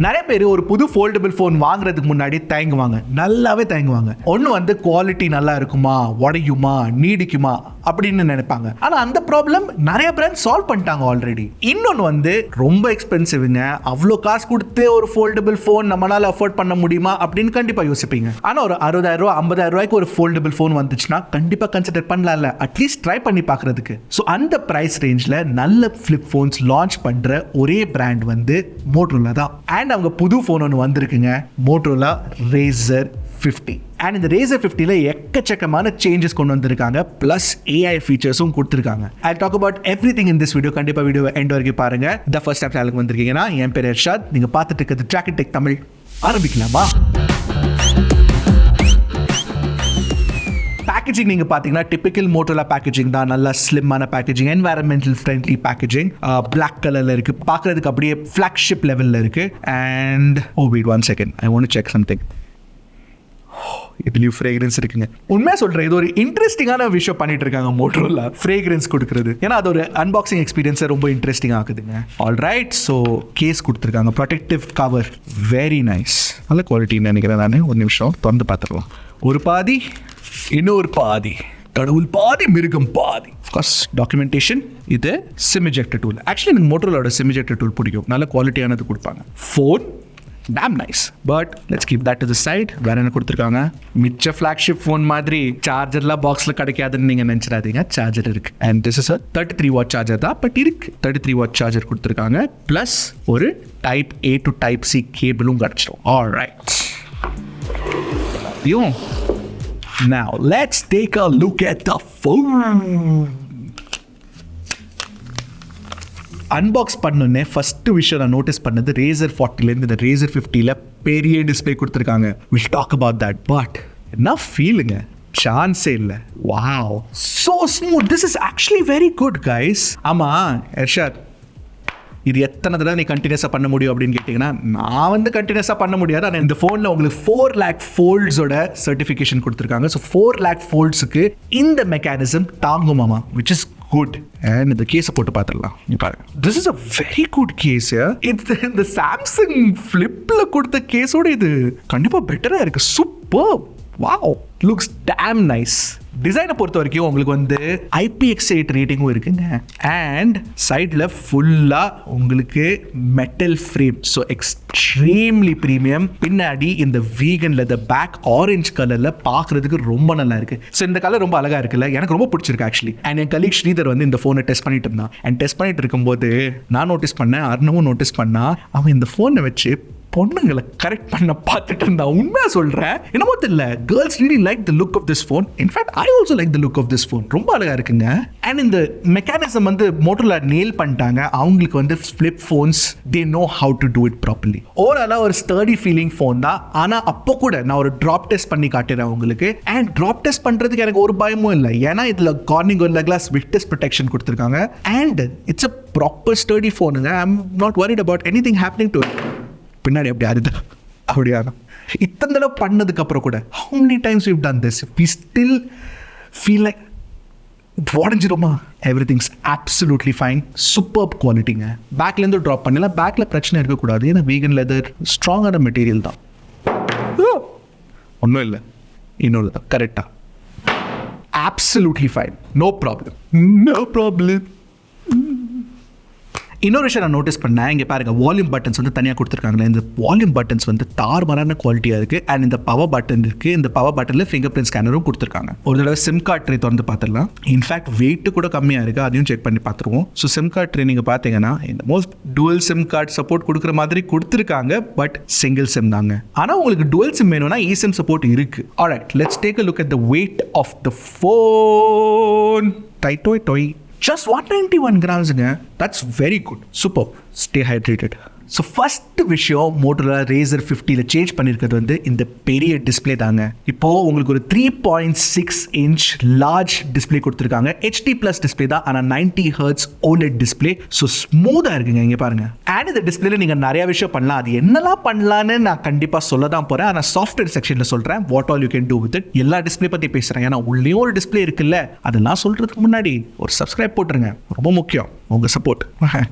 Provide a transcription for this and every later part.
நிறைய பேர் ஒரு புது ஃபோல்டபிள் ஃபோன் வாங்குறதுக்கு முன்னாடி தயங்குவாங்க, நல்லாவே தயங்குவாங்க. ஒன்று வந்து குவாலிட்டி நல்லா இருக்குமா, உடையுமா, நீடிக்குமா அப்படின்னு நினைப்பாங்க. ஆனால் அந்த ப்ராப்ளம் நிறைய பிராண்ட் சால்வ் பண்ணிட்டாங்க ஆல்ரெடி. இன்னொன்று வந்து ரொம்ப எக்ஸ்பென்சிவ்ங்க, அவ்வளோ காசு கொடுத்து ஒரு ஃபோல்டபிள் ஃபோன் நம்மளால அஃபோர்ட் பண்ண முடியுமா அப்படின்னு கண்டிப்பாக யோசிப்பீங்க. ஆனால் ஒரு 60,000 ரூபா 50,000 ரூபாய்க்கு ஒரு ஃபோல்டபிள் ஃபோன் வந்துச்சுன்னா கண்டிப்பாக கன்சிடர் பண்ணலாம்ல, அட்லீஸ்ட் ட்ரை பண்ணி பார்க்கறதுக்கு. ஸோ அந்த ப்ரைஸ் ரேஞ்சில் நல்ல ஃபிளிப் ஃபோன்ஸ் லான்ச் பண்ணுற ஒரே பிராண்ட் வந்து மோட்டோரோலா தான். அண்ட் அவங்க புது ஃபோன் ஒன்று வந்திருக்குங்க, மோட்டோரோலா Razr 50. அண்ட் இந்த Razr 50ல எக்கச்சக்கமான சேஞ்சஸ் கொண்டு வந்திருக்காங்க, ப்ளஸ் AI ஃபீச்சர்ஸும் கொடுத்துருக்காங்க. I talk about everything in this video. கண்டிப்பாக வீடியோ எண்ட் வரைக்கும் பாருங்க. த ஃபர்ஸ்ட் டைம் சேனலுக்கு வந்திருக்கீங்கன்னா என் பேர் இர்ஷாத், நீங்கள் பார்த்துட்டு இருக்கிறது Trakin Tech தமிழ். ஆரம்பிக்கலாமா? பேக்கேஜிங் நீங்கள் பார்த்தீங்கன்னா டிபிக்கல் மோட்டோரோலா பேக்கேஜிங் தான். நல்லா ஸ்லிம்மான packaging, environmental friendly packaging, black கலரில் இருக்குது, பார்க்குறதுக்கு அப்படியே ஃப்ளாக்ஷிப் லெவலில் இருக்குது. And wait 1 second, I want to check something. இதுலேயும் ஃப்ரேக்ரன்ஸ் இருக்குங்க. உண்மையாக சொல்கிறேன், இது ஒரு இன்ட்ரெஸ்டிங்கான விஷயம் பண்ணிட்டு இருக்காங்க மோட்டோரோலா, ஃப்ரேக்ரன்ஸ் கொடுக்குறது. ஏன்னா அது ஒரு அன்பாக்சிங் எக்ஸ்பீரியன்ஸை ரொம்ப இன்ட்ரெஸ்டிங் ஆகுதுங்க. ஆல்ரைட், ஸோ கேஸ் கொடுத்துருக்காங்க, ப்ரொடெக்டிவ் கவர், வெரி நைஸ், நல்ல குவாலிட்டின்னு நினைக்கிறேன். நான் ஒரு நிமிஷம் திறந்து பார்த்துடலாம். ஒரு பாதி, இன்னொரு பாதி, கடவுள் பாதி மிருகம் பாதி. Of course documentation. இது சிம் எஜெக்டர் டூல். ஆக்சுவலி எனக்கு மோட்டோரோலோட சிம் எஜெக்டர் டூல் பிடிக்கும், நல்ல குவாலிட்டியானது கொடுப்பாங்க. Phone damn nice, but let's keep that to the side. வேற என்ன கொடுத்துருக்காங்க? மிச்ச ஃப்ளாக்ஷிப் ஃபோன் மாதிரி சார்ஜர்லாம் பாக்ஸில் கிடைக்காதுன்னு நீங்கள் நினச்சிடாதீங்க, சார்ஜர் இருக்கு. And this is 33 watt charger தான், பட் இருக்கு 33 வாட் சார்ஜர் கொடுத்துருக்காங்க. ப்ளஸ் ஒரு type A to type C கேபிளும் கிடச்சிடும். Alright, now let's take a look at the phone. Unbox பண்ணோன்னே ஃபஸ்ட்டு விஷயம் நான் நோட்டீஸ் பண்ணது Razr 40லேருந்து இந்த Razr 50ல பெரிய டிஸ்பிளே கொடுத்துருக்காங்க. Will talk about that. But என்ன ஃபீலுங்க, சான்ஸே இல்லை. Wow, so smooth. This is actually very good guys. ஆமாம் இர்ஷாத், இது எத்தனை தடவை நீ கண்டினியூஸாக பண்ண முடியும் அப்படின்னு கேட்டிங்கன்னா, நான் வந்து கண்டினியூஸாக பண்ண முடியாது. ஆனால் இந்த ஃபோனில் உங்களுக்கு 4 lakh ஃபோல்ட்ஸோட சர்டிஃபிகேஷன் கொடுத்துருக்காங்க. ஸோ 4 lakh ஃபோல்ட்ஸுக்கு இந்த மெக்கானிசம் தாங்குமாமா, விச் இஸ் குட். அண்ட் இந்த கேஸை போட்டு பார்த்துடலாம். நீ பாருங்க, this is a very good case. இந்த சாம்சங் ஃப்ளிப்பில் கொடுத்த கேஸோட இது கண்டிப்பாக பெட்டராக இருக்குது. Super, wow, looks damn nice. டிசைனை பொறுத்த வரைக்கும் உங்களுக்கு வந்து IPX8 ரேட்டிங்கும் இருக்குங்க. அண்ட் சைடில் ஃபுல்லாக உங்களுக்கு metal frame, so extremely premium. பின்னாடி இந்த வீகன் லெதர் பேக் ஆரஞ்சு கலரில் பார்க்குறதுக்கு ரொம்ப நல்லா இருக்குது. ஸோ இந்த கலர் ரொம்ப அழகாக இருக்குல்ல, எனக்கு ரொம்ப பிடிச்சிருக்கு actually. And N colleague Sridhar வந்து இந்த ஃபோனை டெஸ்ட் பண்ணிட்டு இருந்தான். அண்ட் டெஸ்ட் பண்ணிட்டு இருக்கும்போது நான் நோட்டீஸ் பண்ணேன், அர்ணவும் நோட்டீஸ் பண்ணா, அவன் இந்த ஃபோனை வச்சு பொண்ணுங்களை கரெக்ட் பண்ண பார்த்துட்டு இருந்தா. உண்மையாக சொல்கிறேன், என்னமோ தெரியல, girls really like the look of this phone. In fact I also like the look of this phone. ரொம்ப அழகாக இருக்குங்க. அண்ட் இந்த மெக்கானிசம் வந்து மோட்டோரோலா நேல் பண்ணிட்டாங்க. அவங்களுக்கு வந்து flip phones they know how to do it properly. ஓவராலாக ஒரு ஸ்டர்டி ஃபீலிங் ஃபோன் தான். ஆனால் அப்போ கூட நான் ஒரு ட்ராப் டெஸ்ட் பண்ணி காட்டுறேன் உங்களுக்கு. அண்ட் ட்ராப் டெஸ்ட் பண்ணுறதுக்கு எனக்கு ஒரு பயமும் இல்லை, ஏன்னா இதில் கார்னிங் ஒரு கிளாஸ் விட்னஸ் ப்ரொடெக்ஷன் கொடுத்துருக்காங்க. And it's a proper sturdy ஃபோனுங்க. I am not worried about anything happening to it. பின்னாடி அப்படி ஆறுது, அப்படியா? இத்தனை தடவை பண்ணதுக்கு அப்புறம் கூட how many times we've done this, we still feel like உடஞ்சிருமா? எவ்ரிதிங்ஸ் absolutely fine, சூப்பர் குவாலிட்டிங்க. பேக்லேருந்து ட்ராப் பண்ணலாம், பேக்கில் பிரச்சனை இருக்கக்கூடாது, ஏன்னா வீகன் லெதர் ஸ்ட்ராங்கான மெட்டீரியல் தான். ஒன்றும் இல்லை, இன்னொரு தான் கரெக்டாக, absolutely fine, no problem, no problem. இன்னொரு விஷயம் நான் நோட்டீஸ் பண்ணேன், இங்கே பாருங்கள், வால்யூம் பட்டன்ஸ் வந்து தனியாக கொடுத்துருக்காங்களே. இந்த வால்யூம் பட்டன்ஸ் வந்து தாறுமாறான குவாலிட்டியாக இருக்குது. அண்ட் இந்த பவர் பட்டன் இருக்குது, இந்த பவர் பட்டனில் ஃபிங்கர் பிரிண்ட் ஸ்கேனரும் கொடுத்துருக்காங்க. ஒரு தடவை சிம் கார்ட் ட்ரே திறந்து பார்த்துடலாம். இன்ஃபேக்ட் வெயிட்டு கூட கம்மியாக இருக்குது, அதையும் செக் பண்ணி பார்த்துருவோம். ஸோ சிம் கார்ட் ட்ரே நீங்கள் பார்த்தீங்கன்னா இந்த most dual SIM card support கொடுக்குற மாதிரி கொடுத்துருக்காங்க, பட் சிங்கிள் சிம் தாங்க. ஆனால் உங்களுக்கு டுவல் சிம் வேணும்னா eSIM சப்போர்ட் இருக்குது. Alright, let's take a look at the weight of the phone. டொய் just 191 grams. That's very good. Super. Stay hydrated. So first விஷயம் மோட்டோரோலா Razr 50ல சேஞ்ச் பண்ணியிருக்கிறது வந்து இந்த பெரிய டிஸ்பிளே தாங்க. இப்போது உங்களுக்கு ஒரு 3.6 inch லார்ஜ் டிஸ்பிளே கொடுத்துருக்காங்க. HD+ டிஸ்பிளே தான், ஆனால் 90 Hz OLED டிஸ்பிளே. ஸோ ஸ்மூத்தாக இருக்குங்க. இங்கே பாருங்கள். அண்ட் இந்த டிஸ்பிளேல நீங்கள் நிறையா விஷயம் பண்ணலாம். அது என்னெல்லாம் பண்ணலான்னு நான் கண்டிப்பாக சொல்ல தான் போகிறேன், ஆனால் சாஃப்ட்வேர் செக்ஷனில் சொல்கிறேன் what all you can do with it. எல்லா டிஸ்பிளே பற்றி பேசுகிறேன், ஏன்னா உள்ளேயும் ஒரு டிஸ்பிளே இருக்குல்ல. அதெல்லாம் சொல்கிறதுக்கு முன்னாடி ஒரு சப்ஸ்கிரைப் போட்டுருங்க, ரொம்ப முக்கியம். உங்கள் support.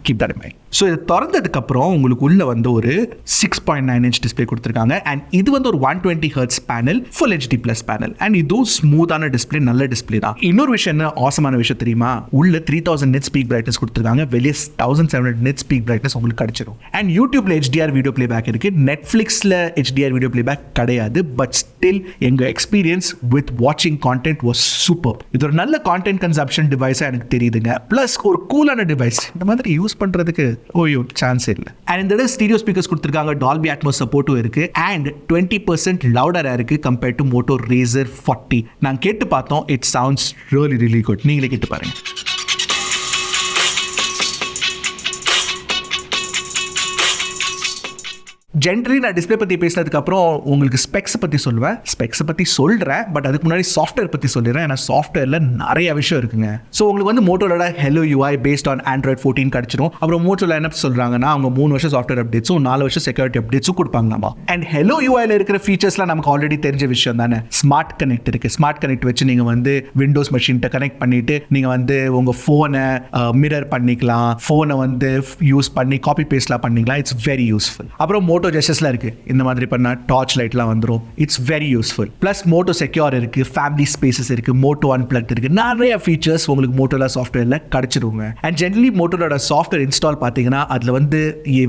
Keep that in mind. So இது திறந்ததுக்கப்புறம் உங்களுக்கு உள்ள வந்து ஒரு 6.9 inch டிஸ்பிளே கொடுத்துருக்காங்க. அண்ட் இது வந்து ஒரு 120 Hz panel, full HD plus panel. And இதுவும் ஸ்மூத்தான டிஸ்பிளே, நல்ல டிஸ்பிளே தான். இன்னொரு விஷயம் என்ன ஆசமான விஷயம் தெரியுமா, உள்ள 3000 nits பீக் பிரைட்னஸ் கொடுத்துருக்காங்க, வெளியே 1700 nits பீக் பிரைட்னஸ் உங்களுக்கு கிடைச்சிடும். அண்ட் யூடியூப்ல HDR வீடியோ பிளேபேக் இருக்கு, நெட்ஃபிளிக்ஸ்ல HDR வீடியோ பிளேபேக் கிடையாது. பட் ஸ்டில் எங்க எக்ஸ்பீரியன்ஸ் வித் வாட்சிங் கான்டென்ட் வாஸ் சூப்பர். இது ஒரு நல்ல கான்டென்ட் கன்சப்ஷன் டிவைஸா எனக்கு தெரியுதுங்க. பிளஸ் ஒரு கூலான டிவைஸ், இந்த மாதிரி யூஸ் பண்றதுக்கு ஓயோ சான்ஸ் இல்லை. அண்ட் இந்த ஸ்டீரியோ ஸ்பீக்கர்ஸ் கொடுத்துருக்காங்க, டால்பி அட்மாஸ் சப்போர்ட்டும் இருக்கு. அண்ட் 20% லவுடரா இருக்கு கம்பேர்ட் டு Moto Razr 40. நான் கேட்டு பார்த்தோம், it sounds really really good. நீங்களே கேட்டு பாருங்க. ஜென்ரலி நான் டிஸ்பிளே பற்றி பேசினதுக்கப்புறம் உங்களுக்கு ஸ்பெக்ஸை பற்றி சொல்லுவேன். ஸ்பெக்ஸை பற்றி சொல்கிறேன், பட் அதுக்கு முன்னாடி சாஃப்ட்வேர் பற்றி சொல்லிடுறேன். ஏன்னா சாஃப்ட்வேரில் நிறைய விஷயம் இருக்குங்க. ஸோ உங்களுக்கு வந்து மோட்டோரோட Hello UI based on Android 14 கிடச்சிடும். அப்புறம் மோட்டோரோல என்ன சொல்கிறாங்கன்னா, அவங்க 3 வருஷம் சாஃப்ட்வேர் அப்டேட்ஸும் 4 வருஷம் செக்யூரிட்டி அப்டேட்ஸும் கொடுப்பாங்க. நம்ம அண்ட் Hello UIயில் இருக்கிற ஃபீச்சர்ஸ்லாம் நமக்கு ஆல்ரெடி தெரிஞ்ச விஷயம் தானே. ஸ்மார்ட் கனெக்ட் இருக்குது. ஸ்மார்ட் கனெக்ட் வச்சு நீங்கள் வந்து விண்டோஸ் மெஷின்கிட்ட கனெக்ட் பண்ணிவிட்டு நீங்கள் வந்து உங்கள் ஃபோனை மிரர் பண்ணிக்கலாம், ஃபோனை வந்து யூஸ் பண்ணி காப்பி பேஸ்ட்லாம் பண்ணிக்கலாம். It's very useful. அப்புறம் மோட்டோ ஜெஸ்டர்ஸ்லாம் இருக்கு, இந்த மாதிரி பண்ணா டார்ச் லைட்லாம் வந்துடும். It's very useful. Plus Moto secure இருக்கு, ஃபேமிலி ஸ்பேசஸ் இருக்கு, மோட்டோ அன்பிளக்ட் இருக்கு, நிறைய ஃபீச்சர்ஸ் உங்களுக்கு மோட்டோல சாஃப்ட்வேர்ல கிடைச்சிருங்க. அண்ட் ஜென்ரலி மோட்டோரோட சாஃப்ட்வேர் இன்ஸ்டால் பார்த்தீங்கன்னா அதுல வந்து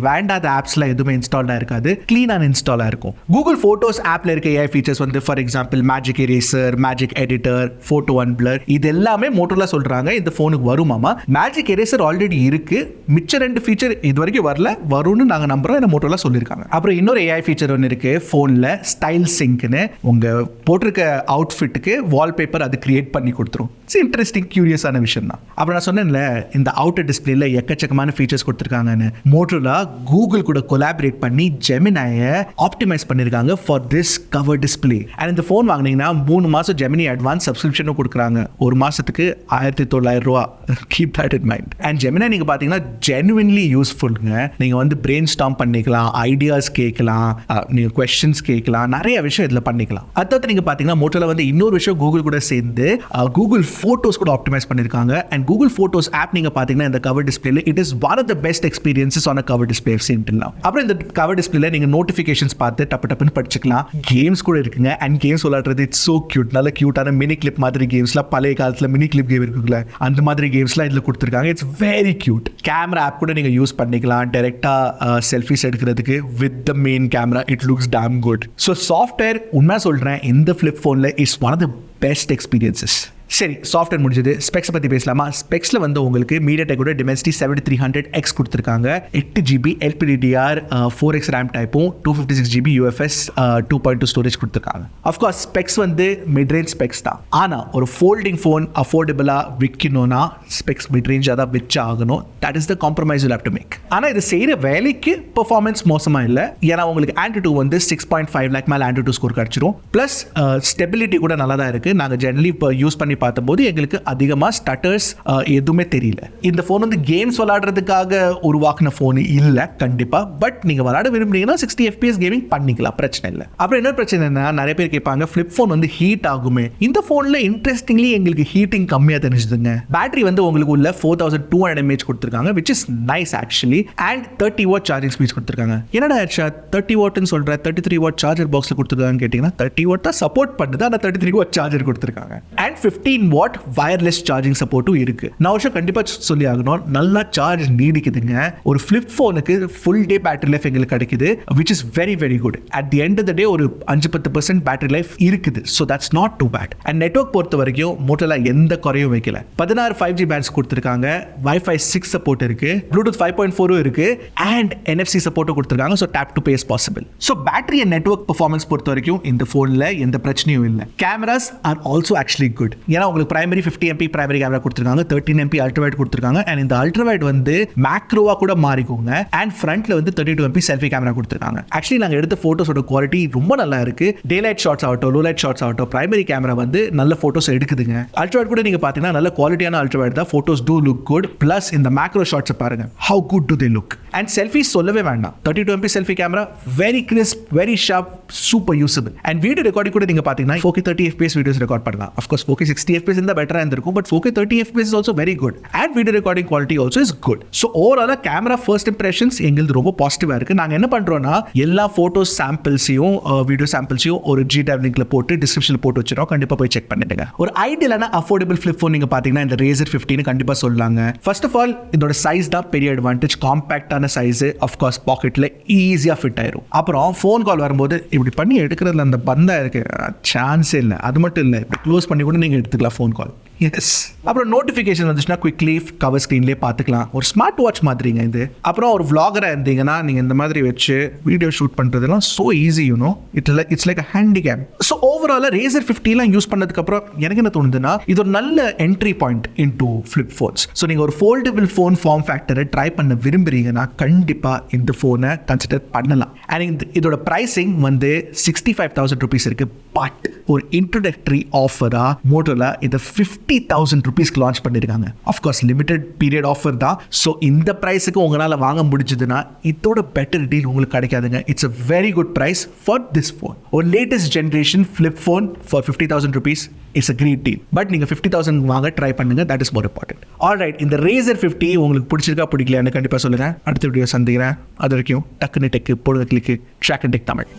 வேண்டாத ஆப்ஸ்லாம் எதுவுமே இன்ஸ்டால்டா இருக்காது, கிளீனான இன்ஸ்டாலா இருக்கும். கூகுள் போட்டோஸ் ஆப்ல இருக்க ஏஐ ஃபீச்சர்ஸ் வந்து for example magic eraser, magic editor, photo unblur, இது எல்லாமே மோட்டோல சொல்றாங்க இந்த போனுக்கு வருமாமா. மேஜிக் எரேசர் ஆல்ரெடி இருக்கு, மிச்ச 2 ஃபீச்சர் இது வரைக்கும் வரல, வரும்னு நாங்க நம்புறோம். இந்த மோட்டோல சொல்லியிருக்காங்க. அப்புறம் இன்னொரு ஏஐ ஃபீச்சர் ஒன்று இருக்கு ஃபோனில், ஸ்டைல் சிங்க்னு. உங்கள் போட்டிருக்க அவுட்ஃபிட்டுக்கு வால்பேப்பர் அது கிரியேட் பண்ணி கொடுத்துரும். இட்ஸ் இன்ட்ரெஸ்டிங், கியூரியஸான விஷயம் தான். அப்புறம் நான் சொன்னேன்ல, இந்த அவுட்டர் டிஸ்பிளேல எக்கச்சக்கமான ஃபீச்சர்ஸ் கொடுத்துருக்காங்கன்னு. மோட்டோரோலா கூகுள் கூட கொலாபரேட் பண்ணி ஜெமினியை ஆப்டிமைஸ் பண்ணியிருக்காங்க for this cover display. And இந்த ஃபோன் வாங்கினீங்கன்னா 3 மாதம் ஜெமினி அட்வான்ஸ் சப்ஸ்கிரிப்ஷனும் கொடுக்குறாங்க. ஒரு மாதத்துக்கு 1900 ரூபா. Keep that in mind. And Gemini நீங்கள் பார்த்தீங்கன்னா ஜெனுவின்லி யூஸ்ஃபுல்ங்க. நீங்கள் வந்து பிரெயின் ஸ்டார்ம் பண்ணிக்கலாம், ஐடியாஸ் கேட்கலாம், நீங்கள் கொஸ்டின்ஸ் கேட்கலாம், நிறைய விஷயம் இதில் பண்ணிக்கலாம். அடுத்தது நீங்கள் பார்த்தீங்கன்னா மோட்டோல வந்து இன்னொரு விஷயம் கூகுள் கூட சேர்ந்து கூகுள் ஃபோட்டோஸ் கூட ஆப்டிமைஸ் பண்ணியிருக்காங்க. அண்ட் கூகுள் ஃபோட்டோஸ் ஆப் நீங்கள் பார்த்தீங்கன்னா இந்த கவர் டிஸ்பிளேல it is one of the best experiences on a cover display சீன்ட்டுலாம். அப்புறம் இந்த கவர் டிஸ்பிளேல நீங்கள் நோட்டிஃபிகேஷன்ஸ் பார்த்து டப்புன்னு படிச்சுக்கலாம். கேம்ஸ் கூட இருக்குங்க. அண்ட் கேம்ஸ் விளையாடுறது இட்ஸ் ஸோ கியூட். நல்ல கியூட்டான மினி கிளிப் மாதிரி கேம்ஸ்லாம், பழைய காலத்தில் மினி கிளிப் கேம் இருக்குல்ல, அந்த மாதிரி கேம்ஸ்லாம் இதில் கொடுத்துருக்காங்க. It's very cute. Camera app கூட நீங்கள் யூஸ் பண்ணிக்கலாம், டேரெக்டாக செல்ஃபிஸ் எடுக்கிறதுக்கு with the main camera. It looks damn good. So software உண்மையா சொல்றேன், இந்த ஃபிளிப் ஃபோன்ல is one of the best experiences. சரி, சாஃப்ட்வேர் முடிஞ்சது. ஸ்பெக்ஸை பற்றி பேசலாமா? ஸ்பெக்ஸில் வந்து உங்களுக்கு மீடியாடெக்கோட Dimensity 7300X கொடுத்துருக்காங்க. 8GB LPDDR 4X ரேம் டைப்பும் 256GB UFS 2.2 ஸ்டோரேஜ் கொடுத்துருக்காங்க. அஃப்கோர்ஸ் ஸ்பெக்ஸ் வந்து மிட்ரேஞ்ச் ஸ்பெக்ஸ் தான். ஆனால் ஒரு ஃபோல்டிங் ஃபோன் அஃபோர்டபுளாக விற்கணும்னா ஸ்பெக்ஸ் மிட்ரேஞ்சாக தான் விற்று ஆகணும். That is the compromise you have to make. ஆனால் இது செய்கிற வேலைக்கு பெர்ஃபார்மன்ஸ் மோசமாக இல்லை. ஏன்னா உங்களுக்கு Android 2 வந்து 6.5 lakh மேலே Android 2 ஸ்கோர் கிடச்சிரும். ப்ளஸ் ஸ்டெபிலிட்டி கூட நல்லா தான் இருக்குது. நாங்கள் ஜெனரலி இப்போ யூஸ் பண்ணி பார்த்தபோது எங்களுக்கு அதிகமாக ஸ்டட்டர்ஸ் எதுவுமே தெரியல. இந்த ஃபோன் வந்து கேம்ஸ் விளையாடுறதுக்காக உருவாக்குன ஃபோன் இல்லை கண்டிப்பாக. பட் நீங்கள் விளையாட விரும்புறீங்கன்னா 60 FPS கேமிங் பண்ணிக்கலாம், பிரச்சனை இல்லை. அப்புறம் இன்னொரு பிரச்சனை என்ன, நிறைய பேர் கேட்பாங்க ஃபிளிப் ஃபோன் வந்து ஹீட் ஆகுமே. இந்த ஃபோனில் இன்ட்ரெஸ்டிங்லி எங்களுக்கு ஹீட்டிங் கம்மியாக தெரிஞ்சுதுங்க. பேட்டரி வந்து உங்களுக்கு உள்ள 4200 mAh கொடுத்துருக்காங்க, which is nice actually. And 30 watt charging speed கொடுத்துருக்காங்க. என்னடா 30 wattன்னு சொல்கிற, 33 watt சார்ஜர் பாக்ஸில் கொடுத்துருக்காங்கன்னு கேட்டிங்கன்னா 30 watt தான் சப்போர்ட் பண்ணுது, ஆனால் 33 watt சார்ஜர் கொடுத்துருக்காங்க. அண்ட் 15 watt வயர்லெஸ் சார்ஜிங் சப்போர்ட்டும் இருக்கு. நான் வருஷம் கண்டிப்பா சொல்லி ஆகணும், நல்லா சார்ஜ் நீடிக்குதுங்க. ஒரு ஃபிளிப் ஃபோனுக்கு ஃபுல் டே பேட்டரி லைஃப் எங்களுக்கு கிடைக்குது, which is very very good. at the end of the day ஒரு 5-10% பேட்டரி லைஃப் இருக்குது. so that's not too bad. and network பொறுத்த வரைக்கும் மோட்டோரோலா எந்த குறையும் வைக்கல. 16 5G பேண்ட்ஸ் கொடுத்துருக்காங்க, Wi-Fi 6 சப்போர்ட் இருக்கு, Bluetooth 5.4 இருக்கு, and NFC சப்போர்ட்டும் கொடுத்துருக்காங்க. so tap to pay is possible. so battery and network performance பொறுத்த வரைக்கும் இந்த ஃபோன்ல எந்த பிரச்சனையும் இல்லை. Cameras are also actually good. ஏன்னா உங்களுக்கு பிரைமரி 50MP பிரைமரி கேமரா கொடுத்துருக்காங்க, 13MP அல்ட்ராவைட் கொடுத்துருக்காங்க. அண்ட் இந்த அல்ட்ராவைட் வந்து மேக்ரோவா கூட மாறிக்கோங்க. அண்ட் ஃப்ரண்ட்ல வந்து 32MP செல்ஃபி கேமரா கொடுத்துருக்காங்க. ஆக்சுவலி நாங்கள் எடுத்த போட்டோஸோட குவாலிட்டி ரொம்ப நல்லா இருக்கு. டே லைட் ஷாட்ஸ் ஆகட்டும், லோ லைட் ஷாட்ஸ் ஆகட்டும், பிரைமரி கேமரா வந்து நல்ல போட்டோஸ் எடுக்குதுங்க. அல்ட்ராவைட் கூட நீங்க பாத்தீங்கன்னா நல்ல குவாலிட்டியான அல்ட்ராவைட் தான். Photos do look good. Plus இந்த மேக்ரோ ஷாட்ஸ் பாருங்க, how good do they look. And selfie சொல்லவே வேண்டாம். 32MP selfie camera very crisp, very sharp, super usable. And video recording கூட நீங்க பாத்தீங்கன்னா 4K 30 FPS வீடியோஸ் ரெக்கார்ட் பண்ணலாம். Of course 4K 60 60 fps இருந்தா பெட்டரா இருந்திருக்கும், but 4K 30 fps is also very good and video recording quality also is good. So overall camera first impressions எங்களுக்கு ரொம்ப பாசிட்டிவா இருக்கு. நாங்க என்ன பண்றோம்னா எல்லா போட்டோஸ் சாம்பிள்ஸையும் வீடியோ சாம்பிள்ஸையும் ஒரு GTAB லிங்க்ல போட்டு டிஸ்கிரிப்ஷன்ல போட்டு வச்சிரோம், கண்டிப்பா போய் செக் பண்ணிடுங்க. ஒரு ஐடியலான அஃபோர்டபிள் ஃபிளிப் ஃபோன் நீங்க பாத்தீங்கன்னா இந்த Razr 50 கண்டிப்பா சொல்லலாங்க. ஃபர்ஸ்ட் ஆஃப் ஆல் இதோட சைஸ் தான் பெரிய அட்வான்டேஜ், காம்பாக்டான சைஸ், ஆஃப் கோர்ஸ் பாக்கெட்ல ஈஸியா ஃபிட் ஆயிரும். அப்புறம் ஃபோன் கால் வரும்போது இப்படி பண்ணி எடுக்கிறதுல அந்த பந்தா இருக்கு, சான்ஸே இல்லை. அது மட்டும் இல்லை, இப்படி க்ளோஸ் பண்ணி கூட நீங்கள் எடுத்துக்கலாம் ஃபோன் கால். எஸ். அப்புறம் நோட்டிஃபிகேஷன் வந்துச்சுன்னா குவிக்லி கவர் ஸ்க்ரீன்லேயே பார்த்துக்கலாம். ஒரு ஸ்மார்ட் வாட்ச் மாதிரிங்க இது. அப்புறம் ஒரு vlogger-ஆ இருந்தீங்கன்னா நீங்கள் இந்த மாதிரி வச்சு வீடியோ ஷூட் பண்ணுறதுலாம் so easy, you know it's like a Handycam. So ஓவராலாக Razr 50 யூஸ் பண்ணதுக்கப்புறம் எனக்கு என்ன தோணுதுன்னா இது ஒரு நல்ல entry point in to flip phones. So நீங்கள் ஒரு ஃபோல்டபிள் ஃபோன் ஃபார்ம் ஃபேக்டரை ட்ரை பண்ண விரும்புறீங்கன்னா கண்டிப்பாக இந்த ஃபோனை கன்சிடர் பண்ணலாம். அண்ட் இதோட ப்ரைஸிங் வந்து 65,000 rupees இருக்குது. பட் ஒரு இன்ட்ரோடக்டரி ஆஃபராக Motorola இதை 50,000 rupeesக்கு லான்ச் பண்ணியிருக்காங்க. ஆஃப்கோர்ஸ் லிமிடெட் பீரியட் ஆஃபர் தான். ஸோ இந்த ப்ரைஸுக்கு உங்களால் வாங்க முடிஞ்சதுன்னா இதோட பெட்டர் டீல் உங்களுக்கு கிடைக்காதுங்க. It's a very good price for this phone. ஒரு latest generation flip phone for 50,000 rupees it's a great deal. But நீங்கள் 50,000 வாங்க ட்ரை பண்ணுங்க, that is more important. Alright, இந்த Razr 50 உங்களுக்கு பிடிச்சிருக்கா பிடிக்கலையான்னு கண்டிப்பாக சொல்லுங்கள். அடுத்த வீடியோ சந்திக்கிறேன். அது வரைக்கும் டக்குன்னு டெக்கு போடுங்க, கிளிக்கு Trakin Tech தமிழ்.